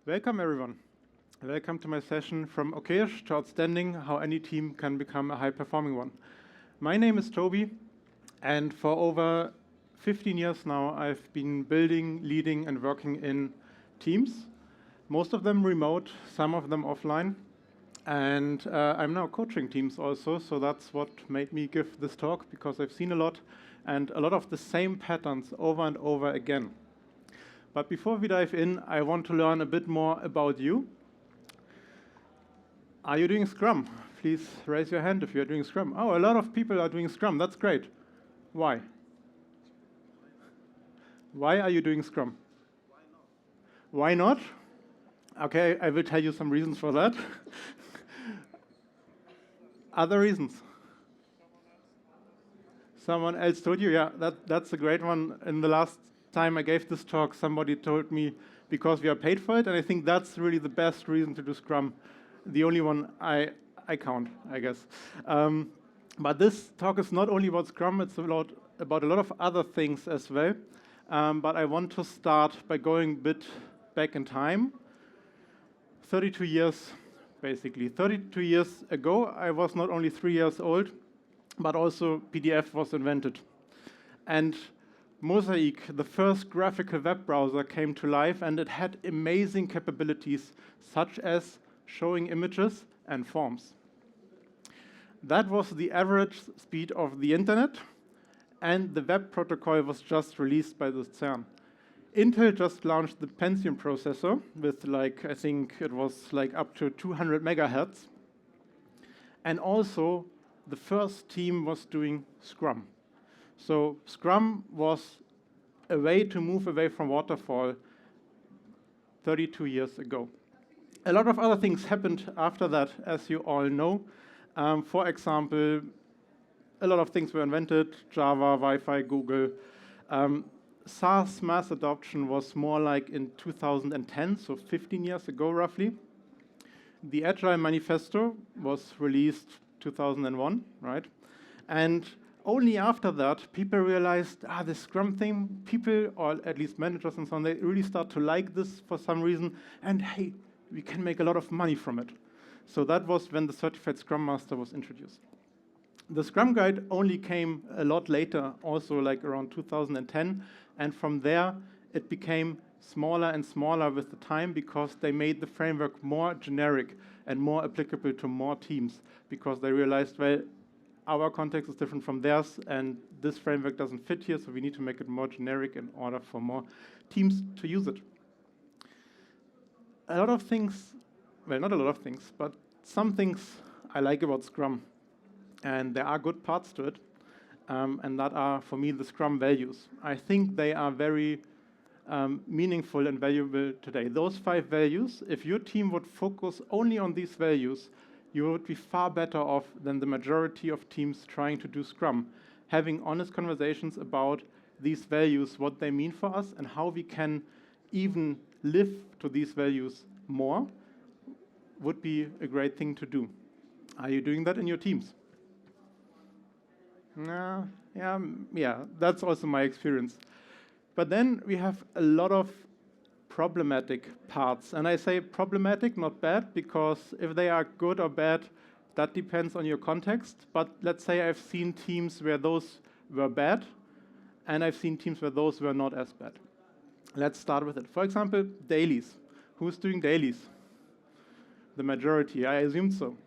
Welcome, everyone. Welcome to my session from okayish to outstanding, how any team can become a high-performing one. My name is Toby, and for over 15 years now, I've been building, leading, and working in teams, most of them remote, some of them offline. And I'm now coaching teams also, so that's what made me give this talk, because I've seen a lot, and a lot of the same patterns over and over again. But before we dive in, I want to learn a bit more about you. Are you doing Scrum? Please raise your hand if you're doing Scrum. Oh, a lot of people are doing Scrum. That's great. Why? Why are you doing Scrum? Why not? Okay, I will tell you some reasons for that. Other reasons? Someone else told you? Yeah, that's a great one. In the last time I gave this talk, somebody told me because we are paid for it, and I think that's really the best reason to do Scrum. The only one I count, I guess. But this talk is not only about Scrum, it's about a lot of other things as well. But I want to start by going a bit back in time. 32 years, basically. 32 years ago, I was not only 3 years old, but also PDF was invented. And Mosaic, the first graphical web browser, came to life, and it had amazing capabilities, such as showing images and forms. That was the average speed of the internet, and the web protocol was just released by the CERN. Intel just launched the Pentium processor with I think it was up to 200 megahertz. And also, the first team was doing Scrum. So Scrum was a way to move away from waterfall 32 years ago. A lot of other things happened after that, as you all know. For example, a lot of things were invented: Java, Wi-Fi, Google. SaaS mass adoption was more like in 2010, so 15 years ago roughly. The Agile Manifesto was released 2001, right? And only after that, people realized, the Scrum thing, people, or at least managers and so on, they really start to like this for some reason, and hey, we can make a lot of money from it. So that was when the Certified Scrum Master was introduced. The Scrum Guide only came a lot later, also around 2010, and from there, it became smaller and smaller with the time, because they made the framework more generic and more applicable to more teams, because they realized, well, our context is different from theirs, and this framework doesn't fit here, so we need to make it more generic in order for more teams to use it. A lot of things, well, not a lot of things, but some things I like about Scrum, and there are good parts to it, and that are, for me, the Scrum values. I think they are very meaningful and valuable today. Those 5 values, if your team would focus only on these values, you would be far better off than the majority of teams trying to do Scrum. Having honest conversations about these values, what they mean for us, and how we can even live to these values more, would be a great thing to do. Are you doing that in your teams? Yeah, that's also my experience. But then we have a lot of problematic parts. And I say problematic, not bad, because if they are good or bad, that depends on your context. But let's say I've seen teams where those were bad, and I've seen teams where those were not as bad. Let's start with it. For example, dailies. Who's doing dailies? The majority, I assumed so.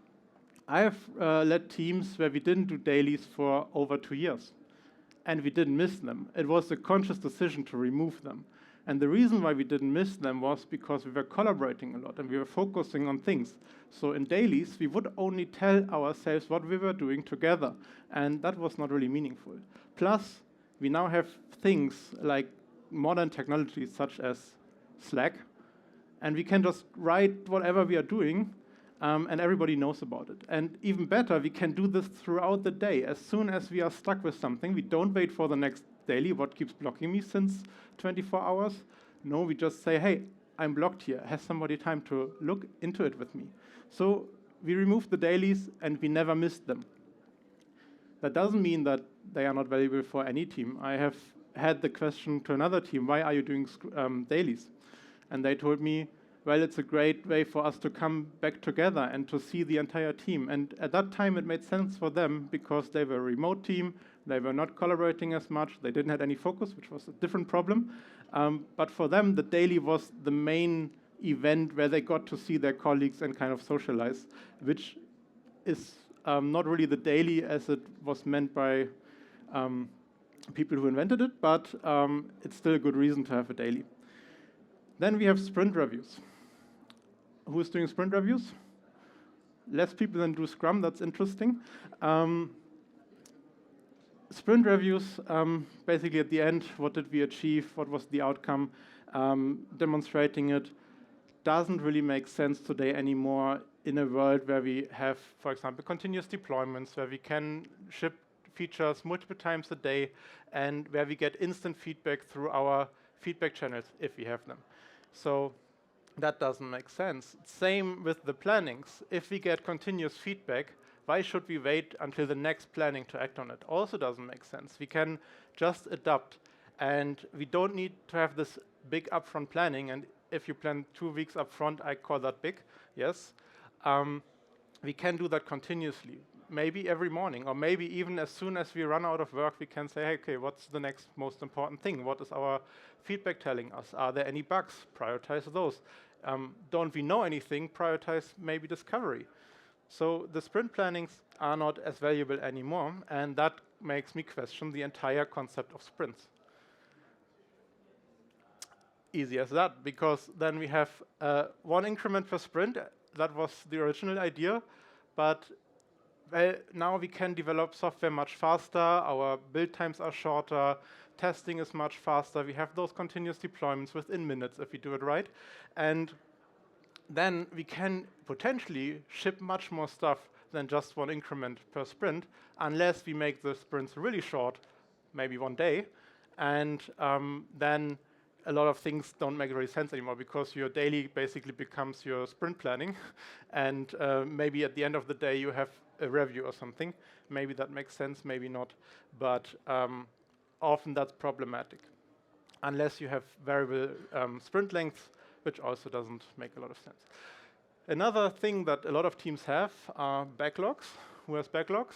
I have led teams where we didn't do dailies for over 2 years, and we didn't miss them. It was a conscious decision to remove them. And the reason why we didn't miss them was because we were collaborating a lot and we were focusing on things. So in dailies, we would only tell ourselves what we were doing together, and that was not really meaningful. Plus, we now have things like modern technologies such as Slack, and we can just write whatever we are doing, and everybody knows about it. And even better, we can do this throughout the day. As soon as we are stuck with something, we don't wait for the next daily. What keeps blocking me since 24 hours? No, we just say, hey, I'm blocked here. Has somebody time to look into it with me? So we remove the dailies, and we never missed them. That doesn't mean that they are not valuable for any team. I have had the question to another team, why are you doing dailies? And they told me, well, it's a great way for us to come back together and to see the entire team. And at that time, it made sense for them because they were a remote team. They were not collaborating as much. They didn't have any focus, which was a different problem. But for them, the daily was the main event where they got to see their colleagues and kind of socialize, which is not really the daily as it was meant by people who invented it, but it's still a good reason to have a daily. Then we have sprint reviews. Who's doing sprint reviews? Less people than do Scrum, that's interesting. Sprint reviews, basically at the end, what did we achieve? What was the outcome? Demonstrating it doesn't really make sense today anymore in a world where we have, for example, continuous deployments, where we can ship features multiple times a day, and where we get instant feedback through our feedback channels if we have them. So that doesn't make sense. Same with the plannings. If we get continuous feedback, why should we wait until the next planning to act on it? Also doesn't make sense. We can just adapt, and we don't need to have this big upfront planning. And if you plan 2 weeks upfront, I call that big, yes. We can do that continuously, maybe every morning, or maybe even as soon as we run out of work, we can say, hey, okay, what's the next most important thing? What is our feedback telling us? Are there any bugs? Prioritize those. Don't we know anything? Prioritize maybe discovery. So the sprint plannings are not as valuable anymore, and that makes me question the entire concept of sprints. Easy as that, because then we have 1 increment per sprint. That was the original idea, but well, now we can develop software much faster, our build times are shorter, testing is much faster, we have those continuous deployments within minutes if we do it right, and then we can potentially ship much more stuff than just 1 increment per sprint, unless we make the sprints really short, maybe 1 day, and then a lot of things don't make really sense anymore because your daily basically becomes your sprint planning, and maybe at the end of the day you have a review or something. Maybe that makes sense, maybe not, but often that's problematic, unless you have variable sprint lengths, which also doesn't make a lot of sense. Another thing that a lot of teams have are backlogs. Who has backlogs?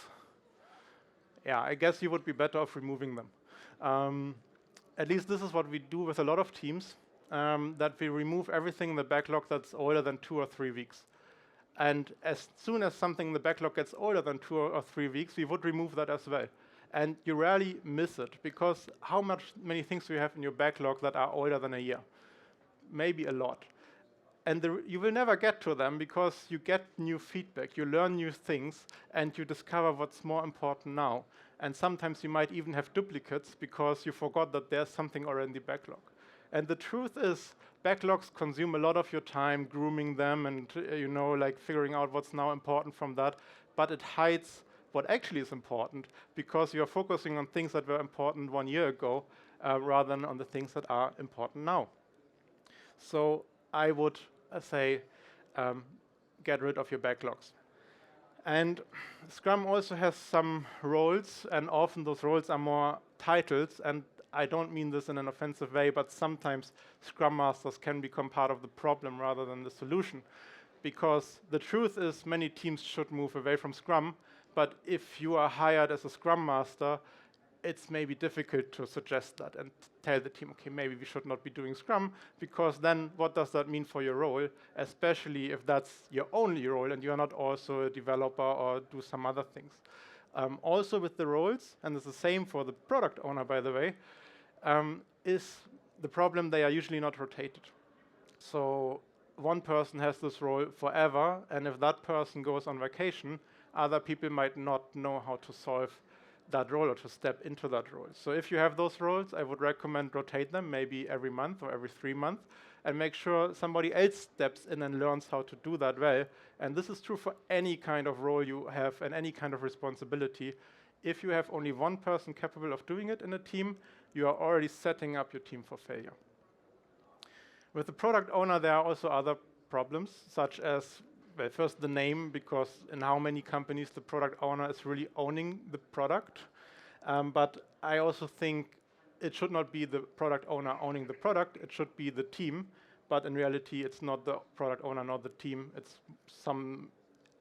Yeah, I guess you would be better off removing them. At least this is what we do with a lot of teams, that we remove everything in the backlog that's older than 2 or 3 weeks. And as soon as something in the backlog gets older than 2 or 3 weeks, we would remove that as well. And you rarely miss it, because how many things do you have in your backlog that are older than a year? Maybe a lot. And you will never get to them because you get new feedback, you learn new things, and you discover what's more important now. And sometimes you might even have duplicates because you forgot that there's something already in the backlog. And the truth is, backlogs consume a lot of your time grooming them and like figuring out what's now important from that, but it hides what actually is important because you're focusing on things that were important 1 year ago rather than on the things that are important now. So I would say get rid of your backlogs. And Scrum also has some roles, and often those roles are more titles, and I don't mean this in an offensive way, but sometimes Scrum Masters can become part of the problem rather than the solution. Because the truth is many teams should move away from Scrum, but if you are hired as a Scrum Master, it's maybe difficult to suggest that and tell the team, okay, maybe we should not be doing Scrum, because then what does that mean for your role, especially if that's your only role and you're not also a developer or do some other things. Also with the roles, and it's the same for the product owner, by the way, is the problem they are usually not rotated. So one person has this role forever, and if that person goes on vacation, other people might not know how to solve that role or to step into that role. So if you have those roles, I would recommend rotate them maybe every month or every 3 months and make sure somebody else steps in and learns how to do that well. And this is true for any kind of role you have and any kind of responsibility. If you have only one person capable of doing it in a team, you are already setting up your team for failure. With the product owner, there are also other problems, such as, well, first the name, because in how many companies the product owner is really owning the product. But I also think it should not be the product owner owning the product, it should be the team. but in reality, it's not the product owner, not the team. It's some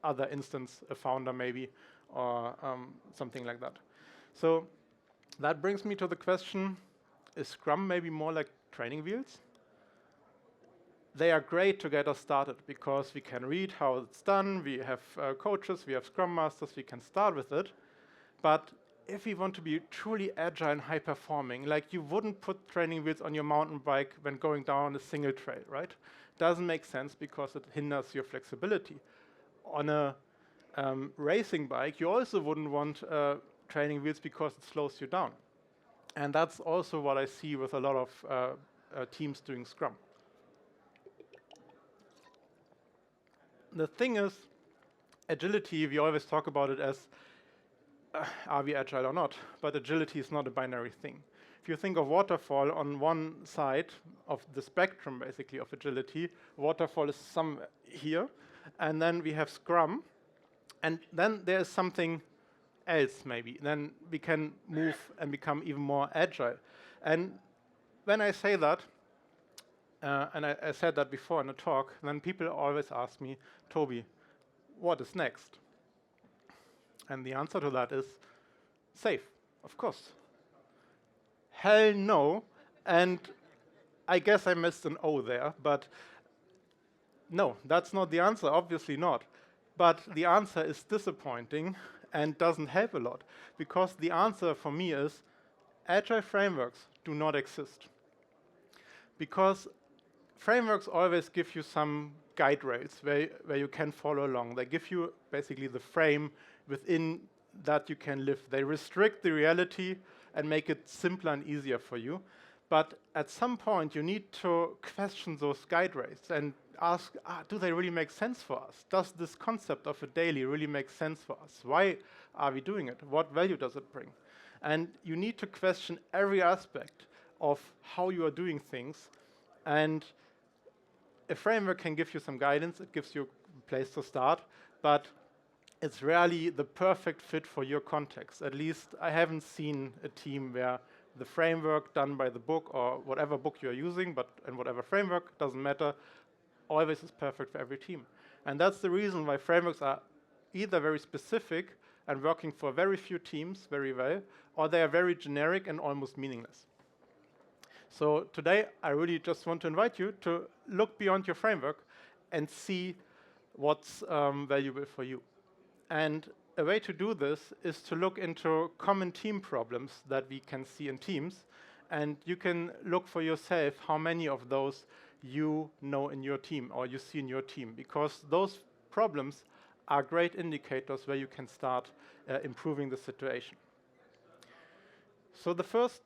other instance, a founder maybe, or something like that. So that brings me to the question, is Scrum maybe more like training wheels? They are great to get us started because we can read how it's done, we have coaches, we have Scrum Masters, we can start with it. But if we want to be truly agile and high-performing, like you wouldn't put training wheels on your mountain bike when going down a single trail, right? Doesn't make sense because it hinders your flexibility. On a racing bike, you also wouldn't want training wheels because it slows you down. And that's also what I see with a lot of teams doing Scrum. The thing is, agility, we always talk about it as are we agile or not? But agility is not a binary thing. If you think of waterfall on one side of the spectrum, basically, of agility, waterfall is somewhere here, and then we have Scrum, and then there's something else, maybe. Then we can move and become even more agile. And when I say that, and I said that before in a talk, then people always ask me, Toby, what is next? And the answer to that is safe, of course. Hell no. And I guess I missed an O there, but no, that's not the answer, obviously not. But the answer is disappointing and doesn't help a lot, because the answer for me is agile frameworks do not exist. Because frameworks always give you some guide rails where you can follow along. They give you basically the frame within that you can live. They restrict the reality and make it simpler and easier for you. But at some point, you need to question those guide rails and ask, do they really make sense for us? Does this concept of a daily really make sense for us? Why are we doing it? What value does it bring? And you need to question every aspect of how you are doing things. And a framework can give you some guidance. It gives you a place to start. But it's rarely the perfect fit for your context. At least I haven't seen a team where the framework done by the book or whatever book you're using, and whatever framework, doesn't matter, always is perfect for every team. And that's the reason why frameworks are either very specific and working for very few teams very well, or they are very generic and almost meaningless. So today, I really just want to invite you to look beyond your framework and see what's valuable for you. And a way to do this is to look into common team problems that we can see in teams, and you can look for yourself how many of those you know in your team or you see in your team, because those problems are great indicators where you can start improving the situation. So the first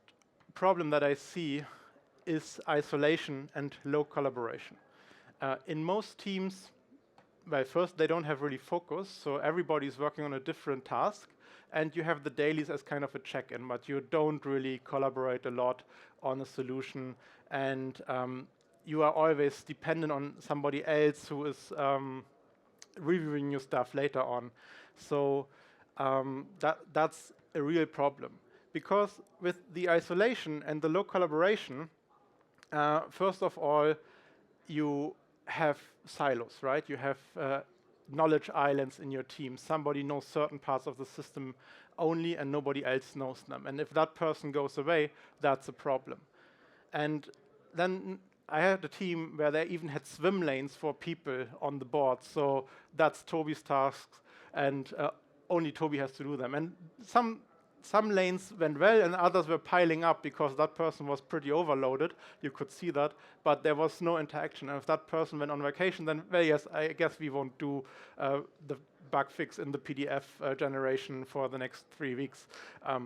problem that I see is isolation and low collaboration. In most teams, well, first, they don't have really focus, so everybody's working on a different task, and you have the dailies as kind of a check-in, but you don't really collaborate a lot on a solution, and you are always dependent on somebody else who is reviewing your stuff later on. So that's a real problem. Because with the isolation and the low collaboration, first of all, you have silos, right? You have knowledge islands in your team. Somebody knows certain parts of the system only and nobody else knows them. And if that person goes away, that's a problem. And then I had a team where they even had swim lanes for people on the board. So that's Toby's tasks, and only Toby has to do them. And some lanes went well and others were piling up because that person was pretty overloaded. You could see that, but there was no interaction. And if that person went on vacation, then, well, yes, I guess we won't do the bug fix in the PDF generation for the next 3 weeks.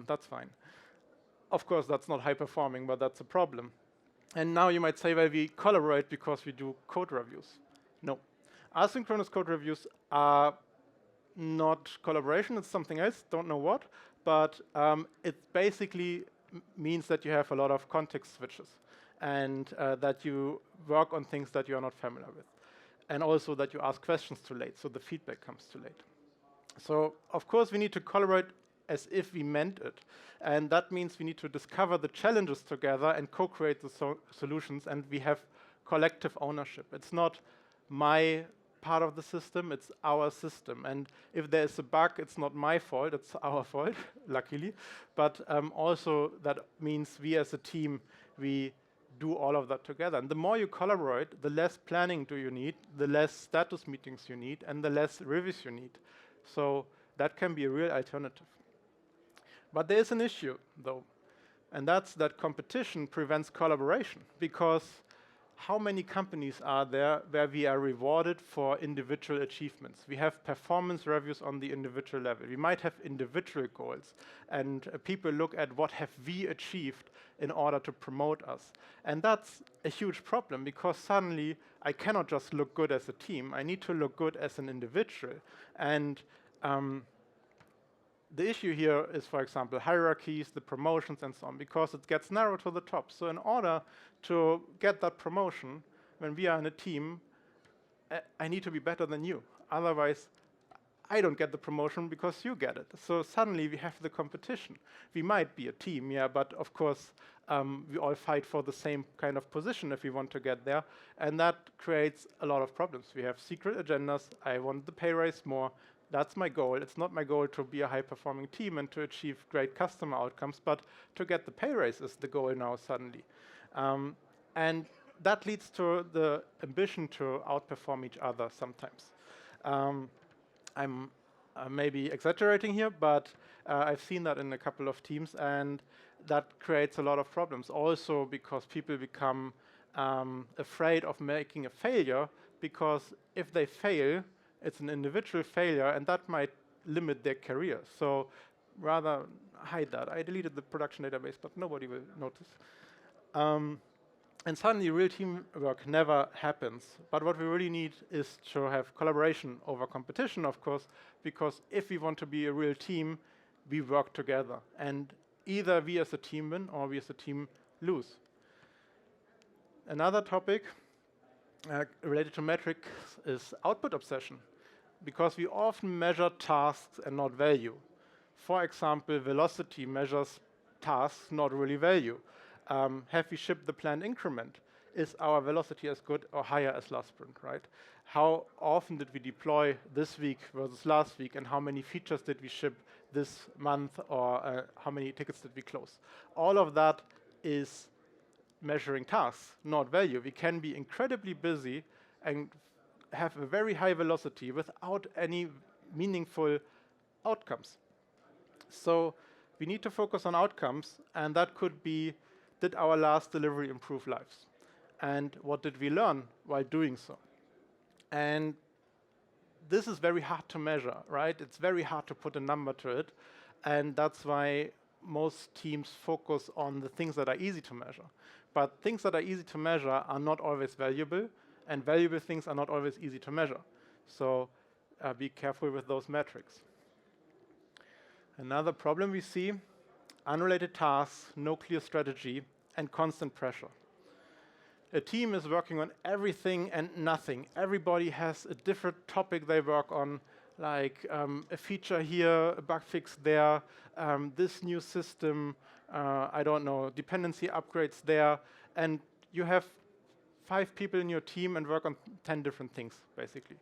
That's fine. Of course, that's not high performing, but that's a problem. And now you might say, well, we collaborate because we do code reviews. No. Asynchronous code reviews are not collaboration, it's something else, don't know what. But it basically means that you have a lot of context switches and that you work on things that you are not familiar with. And also that you ask questions too late, so the feedback comes too late. So, of course, we need to collaborate as if we meant it. And that means we need to discover the challenges together and co-create the solutions, and we have collective ownership. It's not my part of the system, it's our system. And if there's a bug, it's not my fault, it's our fault, luckily. But also that means we as a team, we do all of that together. And the more you collaborate, the less planning do you need, the less status meetings you need, and the less reviews you need. So that can be a real alternative. But there is an issue, though, and that's that competition prevents collaboration, because how many companies are there where we are rewarded for individual achievements? We have performance reviews on the individual level. We might have individual goals, and people look at what have we achieved in order to promote us. And that's a huge problem, because suddenly I cannot just look good as a team. I need to look good as an individual. And the issue here is, for example, hierarchies, the promotions, and so on, because it gets narrow to the top. So in order to get that promotion, when we are in a team, I need to be better than you. Otherwise, I don't get the promotion because you get it. So suddenly we have the competition. We might be a team, yeah, but of course, we all fight for the same kind of position if we want to get there. And that creates a lot of problems. We have secret agendas. I want the pay raise more. That's my goal. It's not my goal to be a high-performing team and to achieve great customer outcomes, but to get the pay raise is the goal now suddenly. And that leads to the ambition to outperform each other sometimes. I'm maybe exaggerating here, but I've seen that in a couple of teams, and that creates a lot of problems. Also because people become afraid of making a failure, because if they fail, it's an individual failure, and that might limit their career. So rather hide that. I deleted the production database, but nobody will notice. And suddenly real teamwork never happens. But what we really need is to have collaboration over competition, of course, because if we want to be a real team, we work together. And either we as a team win or we as a team lose. Another topic related to metrics is output obsession, because we often measure tasks and not value. For example, velocity measures tasks, not really value. Have we shipped the planned increment? Is our velocity as good or higher as last sprint, right? How often did we deploy this week versus last week, and how many features did we ship this month, or how many tickets did we close? All of that is measuring tasks, not value. We can be incredibly busy and have a very high velocity without any meaningful outcomes. So we need to focus on outcomes, and that could be, did our last delivery improve lives? And what did we learn while doing so? And this is very hard to measure, right? It's very hard to put a number to it, and that's why most teams focus on the things that are easy to measure. But things that are easy to measure are not always valuable, and valuable things are not always easy to measure. So be careful with those metrics. Another problem we see, unrelated tasks, no clear strategy, and constant pressure. A team is working on everything and nothing. Everybody has a different topic they work on, like a feature here, a bug fix there, this new system, I don't know, dependency upgrades there, and you have 5 people in your team and work on 10 different things, basically.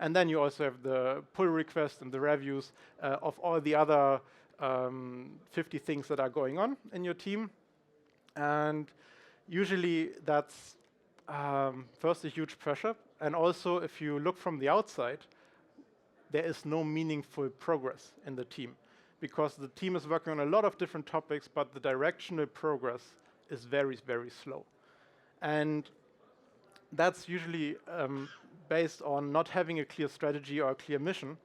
And then you also have the pull request and the reviews of all the other 50 things that are going on in your team. And usually that's first a huge pressure, and also if you look from the outside, there is no meaningful progress in the team, because the team is working on a lot of different topics, but the directional progress is very, very slow. And that's usually based on not having a clear strategy or a clear mission,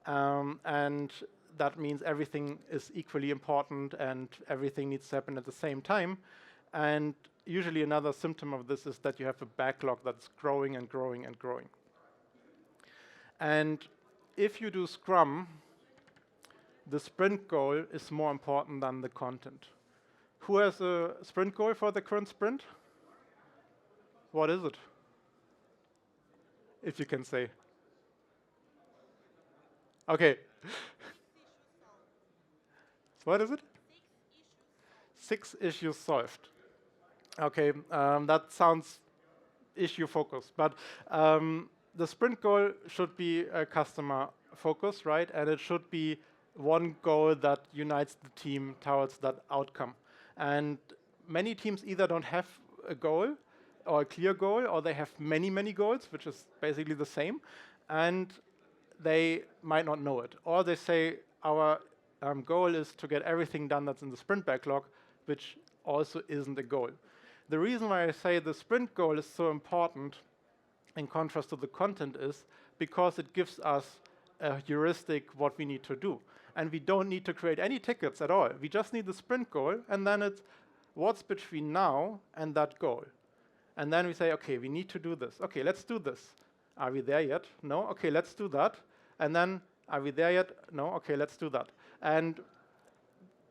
and that means everything is equally important and everything needs to happen at the same time. And usually another symptom of this is that you have a backlog that's growing and growing and growing. And if you do Scrum, the sprint goal is more important than the content. Who has a sprint goal for the current sprint? What is it? If you can say. Okay. What is it? 6 issues solved. Okay, that sounds issue focused. But the sprint goal should be customer focused, right? And it should be one goal that unites the team towards that outcome. And many teams either don't have a goal or a clear goal, or they have many, many goals, which is basically the same, and they might not know it. Or they say, our goal is to get everything done that's in the sprint backlog, which also isn't a goal. The reason why I say the sprint goal is so important, in contrast to the content, is because it gives us a heuristic what we need to do. And we don't need to create any tickets at all. We just need the sprint goal, and then it's what's between now and that goal. And then we say, okay, we need to do this. Okay, let's do this. Are we there yet? No? Okay, let's do that. And then, are we there yet? No? Okay, let's do that. And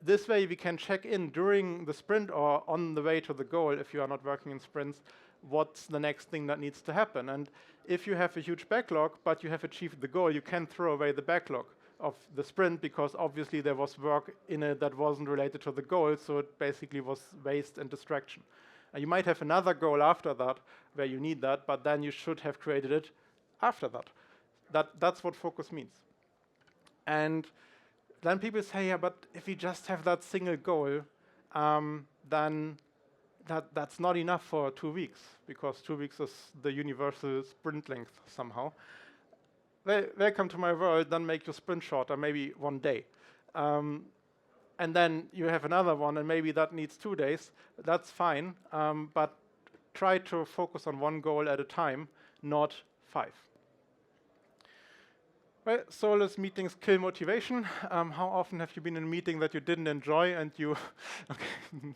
this way we can check in during the sprint or on the way to the goal, if you are not working in sprints, what's the next thing that needs to happen. And if you have a huge backlog, but you have achieved the goal, you can throw away the backlog of the sprint, because obviously there was work in it that wasn't related to the goal, so it basically was waste and distraction. You might have another goal after that where you need that, but then you should have created it after that. That's what focus means. And then people say, yeah, but if you just have that single goal, then that's not enough for 2 weeks, because 2 weeks is the universal sprint length somehow. Welcome to my world, then make your sprint shorter, maybe 1 day. And then you have another one, and maybe that needs 2 days. That's fine, but try to focus on one goal at a time, not 5. Well, Solless meetings kill motivation. How often have you been in a meeting that you didn't enjoy and you, okay,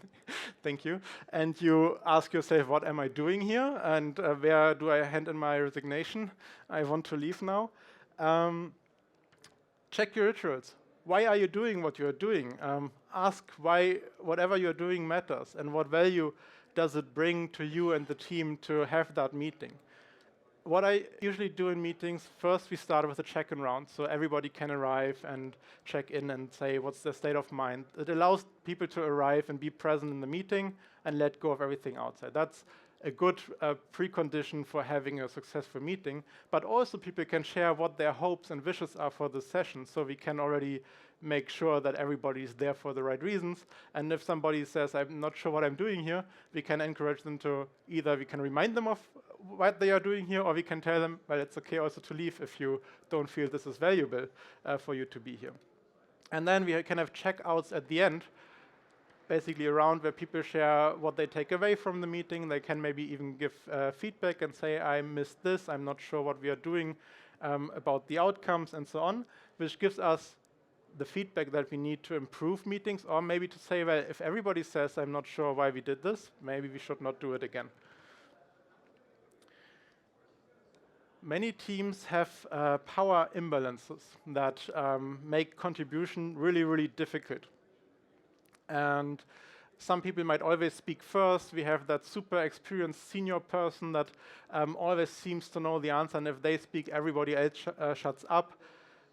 thank you, and you ask yourself, what am I doing here? And where do I hand in my resignation? I want to leave now. Check your rituals. Why are you doing what you're doing? Ask why whatever you're doing matters, and what value does it bring to you and the team to have that meeting. What I usually do in meetings, first we start with a check-in round, so everybody can arrive and check in and say what's their state of mind. It allows people to arrive and be present in the meeting and let go of everything outside. That's a good precondition for having a successful meeting, but also people can share what their hopes and wishes are for the session, so we can already make sure that everybody is there for the right reasons. And if somebody says, I'm not sure what I'm doing here, we can encourage them to, either we can remind them of what they are doing here, or we can tell them, well, it's okay also to leave if you don't feel this is valuable for you to be here. And then we can have checkouts at the end, basically around where people share what they take away from the meeting. They can maybe even give feedback and say, I missed this, I'm not sure what we are doing about the outcomes and so on, which gives us the feedback that we need to improve meetings, or maybe to say, well, if everybody says, I'm not sure why we did this, maybe we should not do it again. Many teams have power imbalances that make contribution really, really difficult. And some people might always speak first. We have that super experienced senior person that always seems to know the answer, and if they speak, everybody else shuts up.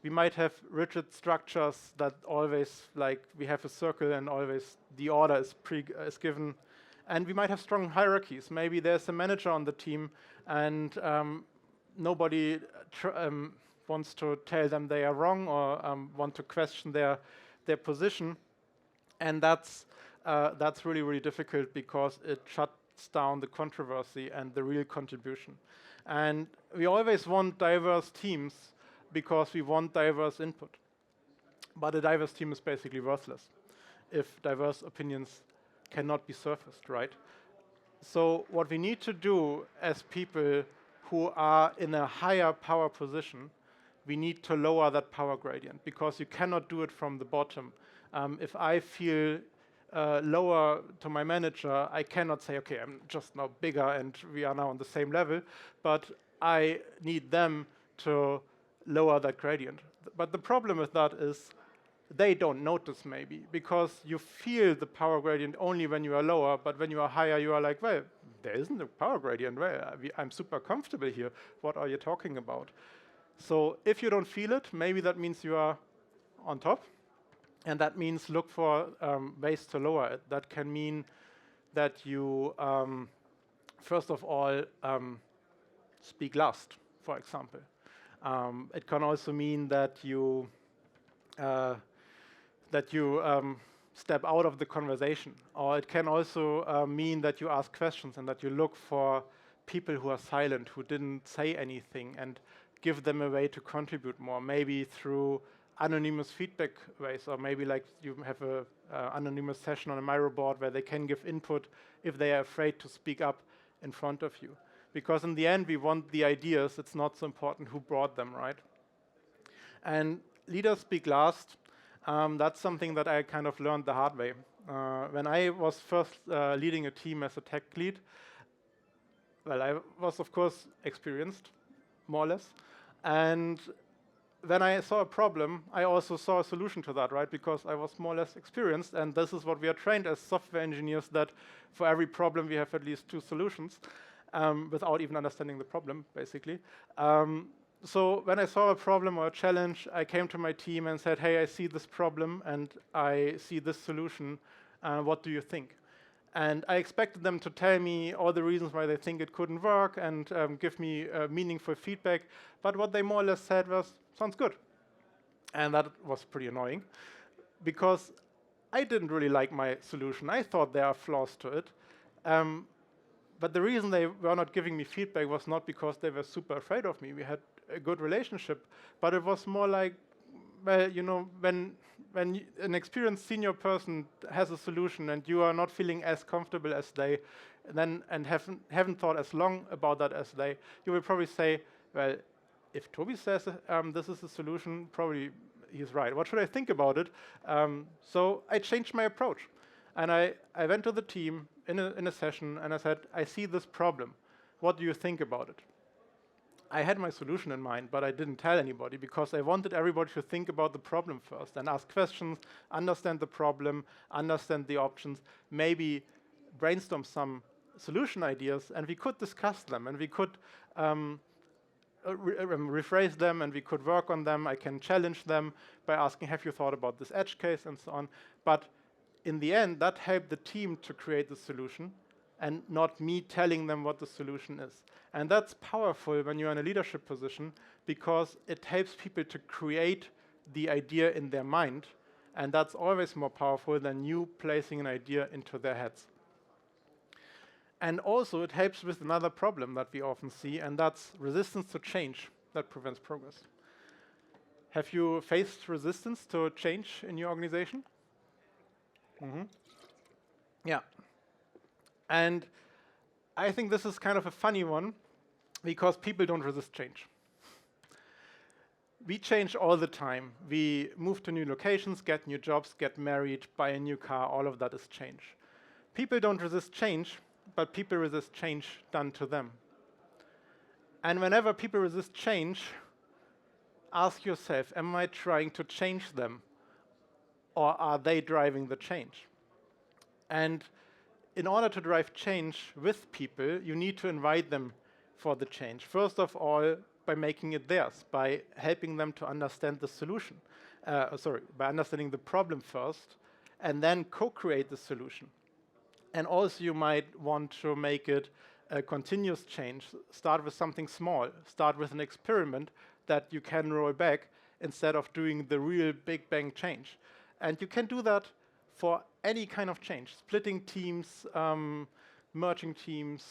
We might have rigid structures that always, like, we have a circle and always the order is given. And we might have strong hierarchies. Maybe there's a manager on the team, and nobody wants to tell them they are wrong, or want to question their position. And that's really, really difficult, because it shuts down the controversy and the real contribution. And we always want diverse teams because we want diverse input. But a diverse team is basically worthless if diverse opinions cannot be surfaced, right? So what we need to do as people who are in a higher power position, we need to lower that power gradient, because you cannot do it from the bottom. If I feel lower to my manager, I cannot say, okay, I'm just now bigger and we are now on the same level, but I need them to lower that gradient. But the problem with that is they don't notice, maybe, because you feel the power gradient only when you are lower, but when you are higher, you are like, well, there isn't a power gradient. Well, I'm super comfortable here. What are you talking about? So if you don't feel it, maybe that means you are on top, and that means look for ways to lower it. That can mean that you First of all, speak last, for example. It can also mean that you step out of the conversation, or it can also mean that you ask questions and that you look for people who are silent, who didn't say anything, and give them a way to contribute more, maybe through anonymous feedback ways, or maybe like you have a anonymous session on a Miro board where they can give input if they are afraid to speak up in front of you. Because in the end, we want the ideas. It's not so important who brought them, right? And leaders speak last. That's something that I kind of learned the hard way. When I was first leading a team as a tech lead, well, I was, of course, experienced, more or less. And when I saw a problem, I also saw a solution to that, right? Because I was more or less experienced, and this is what we are trained as software engineers, that for every problem we have at least 2 solutions, without even understanding the problem, basically. So when I saw a problem or a challenge, I came to my team and said, hey, I see this problem and I see this solution. What do you think? And I expected them to tell me all the reasons why they think it couldn't work and give me meaningful feedback. But what they more or less said was, sounds good. And that was pretty annoying, because I didn't really like my solution. I thought there are flaws to it. But the reason they were not giving me feedback was not because they were super afraid of me. We had a good relationship, but it was more like, well, you know, when an experienced senior person has a solution and you are not feeling as comfortable as they, then and haven't thought as long about that as they, you will probably say, well, if Toby says this is the solution, probably he's right. What should I think about it? So I changed my approach, and I went to the team in a session and I said, I see this problem. What do you think about it? I had my solution in mind, but I didn't tell anybody because I wanted everybody to think about the problem first and ask questions, understand the problem, understand the options, maybe brainstorm some solution ideas, and we could discuss them, and we could rephrase them, and we could work on them. I can challenge them by asking, have you thought about this edge case, and so on. But in the end, that helped the team to create the solution, and not me telling them what the solution is. And that's powerful when you're in a leadership position, because it helps people to create the idea in their mind, and that's always more powerful than you placing an idea into their heads. And also, it helps with another problem that we often see, and that's resistance to change that prevents progress. Have you faced resistance to change in your organization? Yeah. And I think this is kind of a funny one, because people don't resist change. We change all the time. We move to new locations, get new jobs, get married, buy a new car. All of that is change. People don't resist change, but people resist change done to them. And whenever people resist change, ask yourself, am I trying to change them, or are they driving the change? And in order to drive change with people, you need to invite them for the change. First of all, by making it theirs, by helping them to understand the solution. By understanding the problem first, and then co-create the solution. And also, you might want to make it a continuous change. Start with something small. Start with an experiment that you can roll back instead of doing the real big bang change. And you can do that for any kind of change. Splitting teams, merging teams,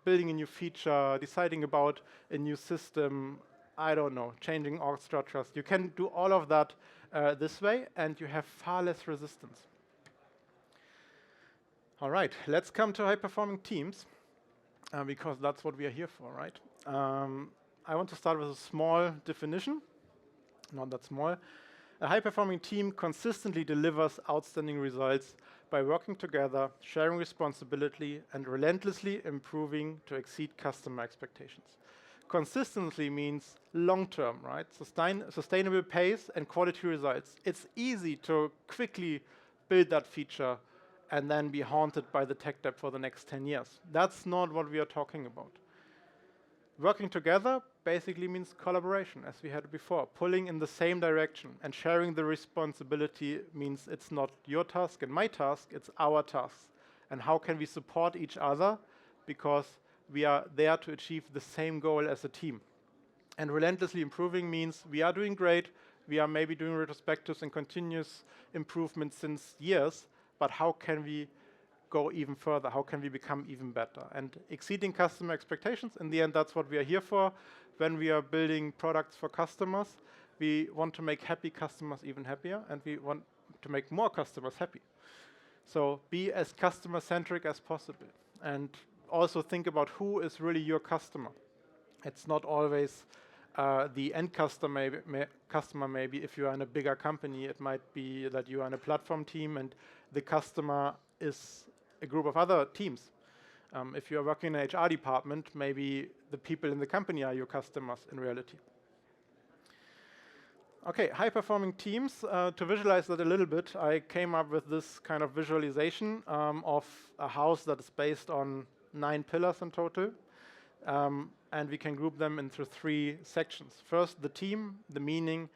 building a new feature, deciding about a new system, I don't know, changing org structures. You can do all of that this way, and you have far less resistance. All right, let's come to high-performing teams, because that's what we are here for, right? I want to start with a small definition, not that small. A high-performing team consistently delivers outstanding results by working together, sharing responsibility, and relentlessly improving to exceed customer expectations. Consistently means long-term, right? Sustainable pace and quality results. It's easy to quickly build that feature and then be haunted by the tech debt for the next 10 years. That's not what we are talking about. Working together basically means collaboration, as we had before. Pulling in the same direction and sharing the responsibility means it's not your task and my task, it's our task. And how can we support each other because we are there to achieve the same goal as a team. And relentlessly improving means we are doing great, we are maybe doing retrospectives and continuous improvement since years, but how can we go even further? How can we become even better? And exceeding customer expectations, in the end, that's what we are here for. When we are building products for customers, we want to make happy customers even happier, and we want to make more customers happy. So be as customer-centric as possible, and also think about who is really your customer. It's not always the end customer, maybe if you are in a bigger company, it might be that you are in a platform team and the customer is a group of other teams. If you are working in an HR department, maybe the people in the company are your customers in reality. Okay, high-performing teams. To visualize that a little bit, I came up with this kind of visualization of a house that is based on 9 pillars in total. And we can group them into 3 sections. First, the team, the meaning,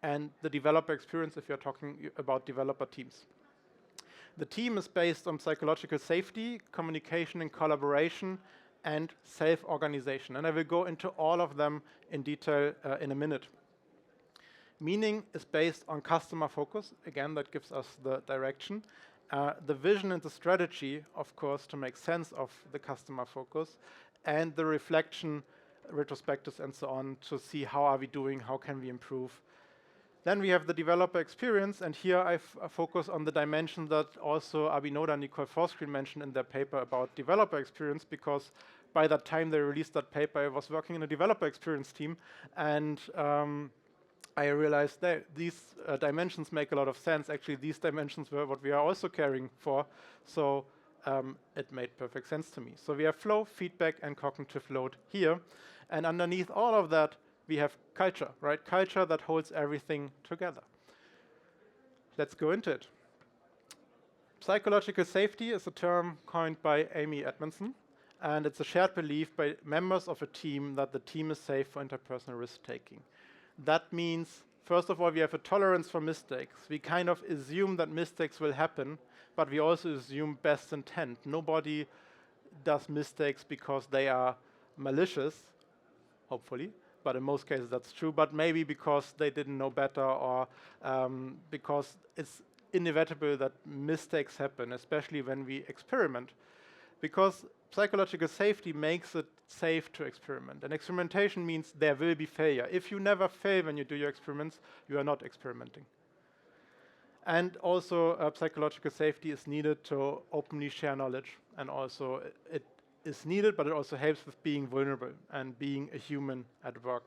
and the developer experience if you're talking about developer teams. The team is based on psychological safety, communication and collaboration, and self-organization. And I will go into all of them in detail in a minute. Meaning is based on customer focus. Again, that gives us the direction. The vision and the strategy, of course, to make sense of the customer focus, and the reflection, retrospectives, and so on, to see how are we doing, how can we improve. Then we have the developer experience, and here I focus on the dimension that also Abhinoda and Nicole Forscreen mentioned in their paper about developer experience, because by that time they released that paper, I was working in a developer experience team, and I realized that these dimensions make a lot of sense. Actually, these dimensions were what we are also caring for, so it made perfect sense to me. So we have flow, feedback, and cognitive load here, and underneath all of that, we have culture, right? Culture that holds everything together. Let's go into it. Psychological safety is a term coined by Amy Edmondson, and it's a shared belief by members of a team that the team is safe for interpersonal risk-taking. That means, first of all, we have a tolerance for mistakes. We kind of assume that mistakes will happen, but we also assume best intent. Nobody does mistakes because they are malicious, hopefully, but in most cases that's true, but maybe because they didn't know better, or because it's inevitable that mistakes happen, especially when we experiment. Because psychological safety makes it safe to experiment. And experimentation means there will be failure. If you never fail when you do your experiments, you are not experimenting. And also psychological safety is needed to openly share knowledge. And also it is needed, but it also helps with being vulnerable and being a human at work.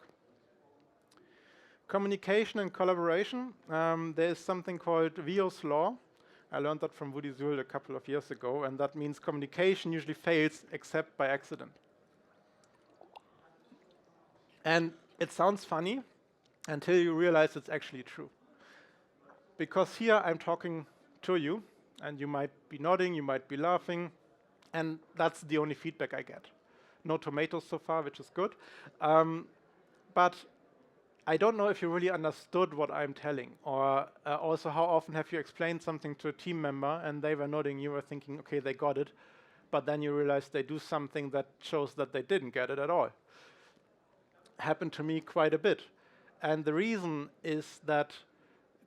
Communication and collaboration. There is something called Vio's law. I learned that from Woody Zuhl a couple of years ago, and that means communication usually fails except by accident. And it sounds funny until you realize it's actually true. Because here I'm talking to you, and you might be nodding, you might be laughing, and that's the only feedback I get. No tomatoes so far, which is good. But I don't know if you really understood what I'm telling, or also how often have you explained something to a team member and they were nodding, you were thinking, okay, they got it, but then you realize they do something that shows that they didn't get it at all. Happened to me quite a bit. And the reason is that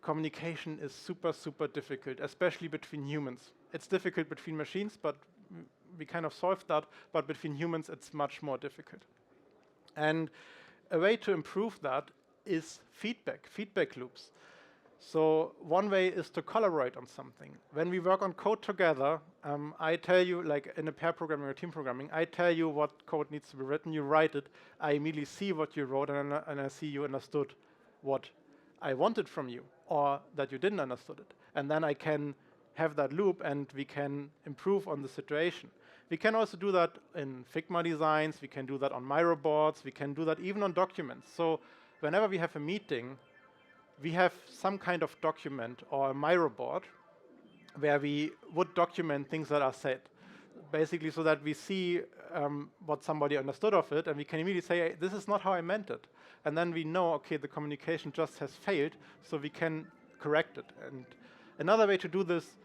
communication is super, super difficult, especially between humans. It's difficult between machines, but we kind of solved that, but between humans it's much more difficult. And a way to improve that is feedback loops. So one way is to collaborate on something. When we work on code together, I tell you, like in a pair programming or team programming, I tell you what code needs to be written, you write it, I immediately see what you wrote, and I see you understood what I wanted from you, or that you didn't understood it. And then I can have that loop and we can improve on the situation. We can also do that in Figma designs, we can do that on Miro boards, we can do that even on documents. So whenever we have a meeting, we have some kind of document or a Miro board where we would document things that are said, basically so that we see what somebody understood of it, and we can immediately say, hey, this is not how I meant it. And then we know, okay, the communication just has failed, so we can correct it. And another way to do this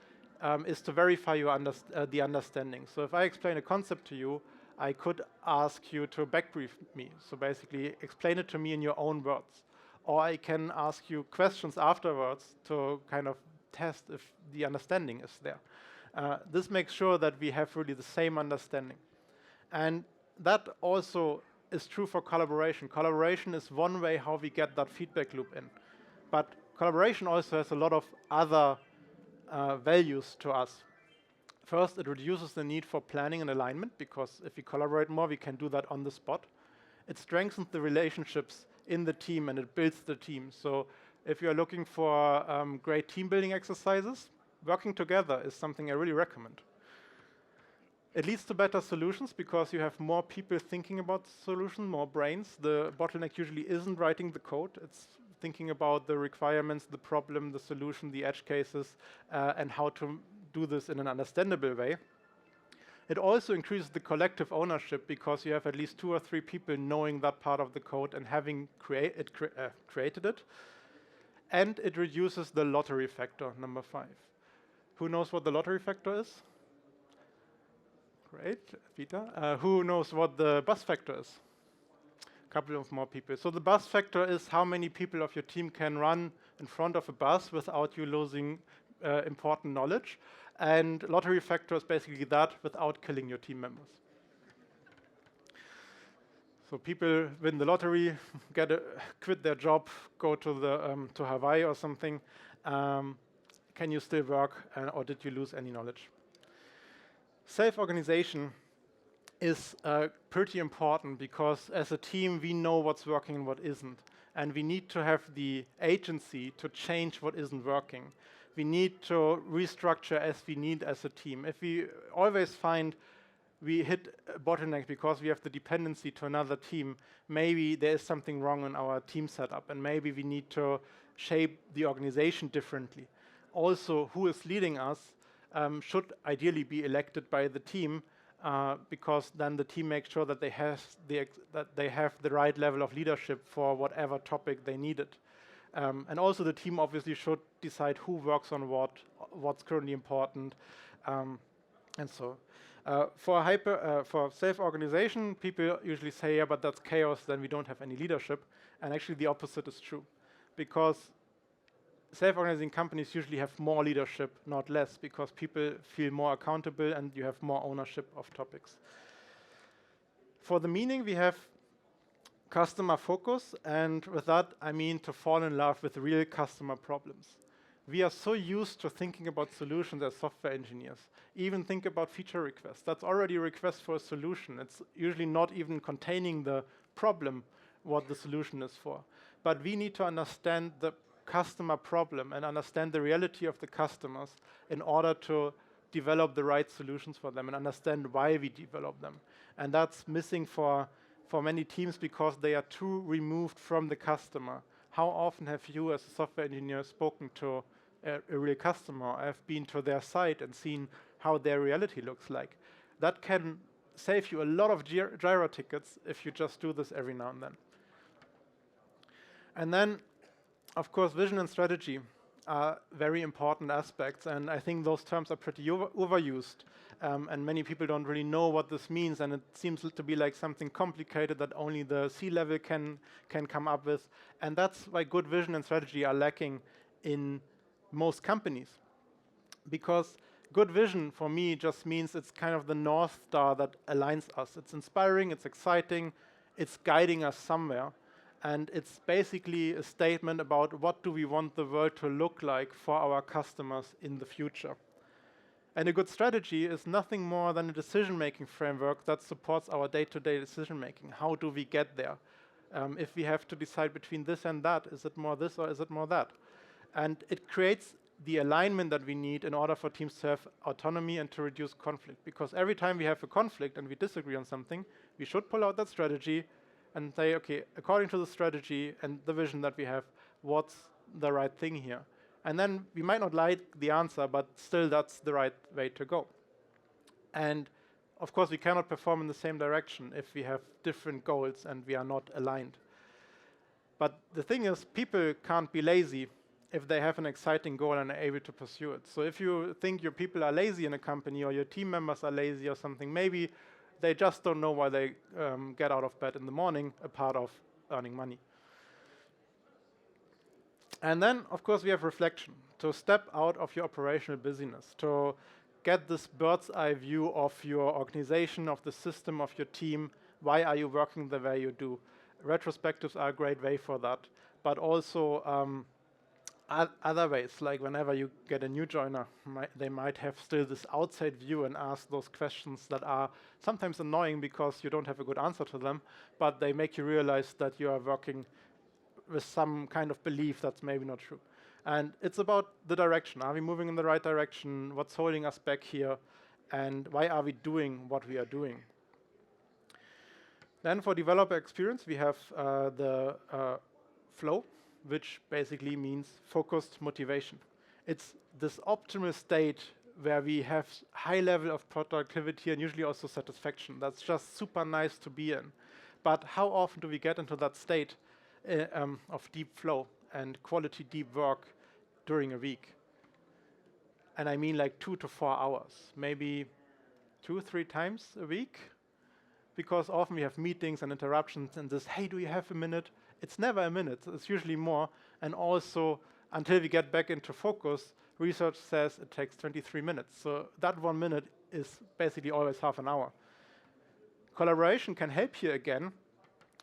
is to verify the understanding. So if I explain a concept to you, I could ask you to backbrief me, so basically explain it to me in your own words. Or I can ask you questions afterwards to kind of test if the understanding is there. This makes sure that we have really the same understanding. And that also is true for collaboration. Collaboration is one way how we get that feedback loop in. But collaboration also has a lot of other values to us. First, it reduces the need for planning and alignment, because if we collaborate more, we can do that on the spot. It strengthens the relationships in the team and it builds the team. So if you're looking for great team building exercises, working together is something I really recommend. It leads to better solutions because you have more people thinking about the solution, more brains. The bottleneck usually isn't writing the code. It's thinking about the requirements, the problem, the solution, the edge cases, and how to do this in an understandable way. It also increases the collective ownership because you have at least 2 or 3 people knowing that part of the code and having created it. And it reduces the lottery factor, number 5. Who knows what the lottery factor is? Great, Peter. Who knows what the bus factor is? A couple of more people. So the bus factor is how many people of your team can run in front of a bus without you losing important knowledge. And lottery factor is basically that without killing your team members. So people win the lottery, quit their job, go to Hawaii or something. Can you still work, or did you lose any knowledge? Self-organization is pretty important because as a team we know what's working and what isn't, and we need to have the agency to change what isn't working. We need to restructure as we need as a team. If we always find we hit a bottleneck because we have the dependency to another team, maybe there is something wrong in our team setup, and maybe we need to shape the organization differently. Also, who is leading us should ideally be elected by the team, because then the team makes sure that they have the right level of leadership for whatever topic they needed. And also the team obviously should decide who works on what's currently important, and so. For self-organization, people usually say, yeah, but that's chaos, then we don't have any leadership. And actually the opposite is true, because self-organizing companies usually have more leadership, not less, because people feel more accountable and you have more ownership of topics. For the meaning, we have customer focus, and with that, I mean to fall in love with real customer problems. We are so used to thinking about solutions as software engineers. Even think about feature requests. That's already a request for a solution. It's usually not even containing the problem, what the solution is for. But we need to understand the customer problem and understand the reality of the customers in order to develop the right solutions for them and understand why we develop them. And that's missing for many teams because they are too removed from the customer. How often have you as a software engineer spoken to a real customer? I've been to their site and seen how their reality looks like. That can save you a lot of Jira tickets if you just do this every now and then. And then, of course, vision and strategy are very important aspects, and I think those terms are pretty overused, and many people don't really know what this means, and it seems to be like something complicated that only the C-level can come up with, and that's why good vision and strategy are lacking in most companies. Because good vision, for me, just means it's kind of the North Star that aligns us. It's inspiring, it's exciting, it's guiding us somewhere. And it's basically a statement about what do we want the world to look like for our customers in the future. And a good strategy is nothing more than a decision-making framework that supports our day-to-day decision-making. How do we get there? If we have to decide between this and that, is it more this or is it more that? And it creates the alignment that we need in order for teams to have autonomy and to reduce conflict. Because every time we have a conflict and we disagree on something, we should pull out that strategy and say, okay, according to the strategy and the vision that we have, what's the right thing here? And then we might not like the answer, but still that's the right way to go. And of course, we cannot perform in the same direction if we have different goals and we are not aligned. But the thing is, people can't be lazy if they have an exciting goal and are able to pursue it. So if you think your people are lazy in a company or your team members are lazy or something, maybe They just don't know why they get out of bed in the morning, a part of earning money. And then, of course, we have reflection, to step out of your operational busyness, to get this bird's eye view of your organization, of the system, of your team. Why are you working the way you do? Retrospectives are a great way for that, but also other ways, like whenever you get a new joiner, they might have still this outside view and ask those questions that are sometimes annoying because you don't have a good answer to them, but they make you realize that you are working with some kind of belief that's maybe not true. And it's about the direction. Are we moving in the right direction? What's holding us back here? And why are we doing what we are doing? Then for developer experience, we have the flow, which basically means focused motivation. It's this optimal state where we have high level of productivity and usually also satisfaction. That's just super nice to be in. But how often do we get into that state of deep flow and quality deep work during a week? And I mean like 2 to 4 hours, maybe 2 or 3 times a week, because often we have meetings and interruptions and this, hey, do you have a minute? It's never a minute, it's usually more. And also, until we get back into focus, research says it takes 23 minutes. So that 1 minute is basically always half an hour. Collaboration can help here again,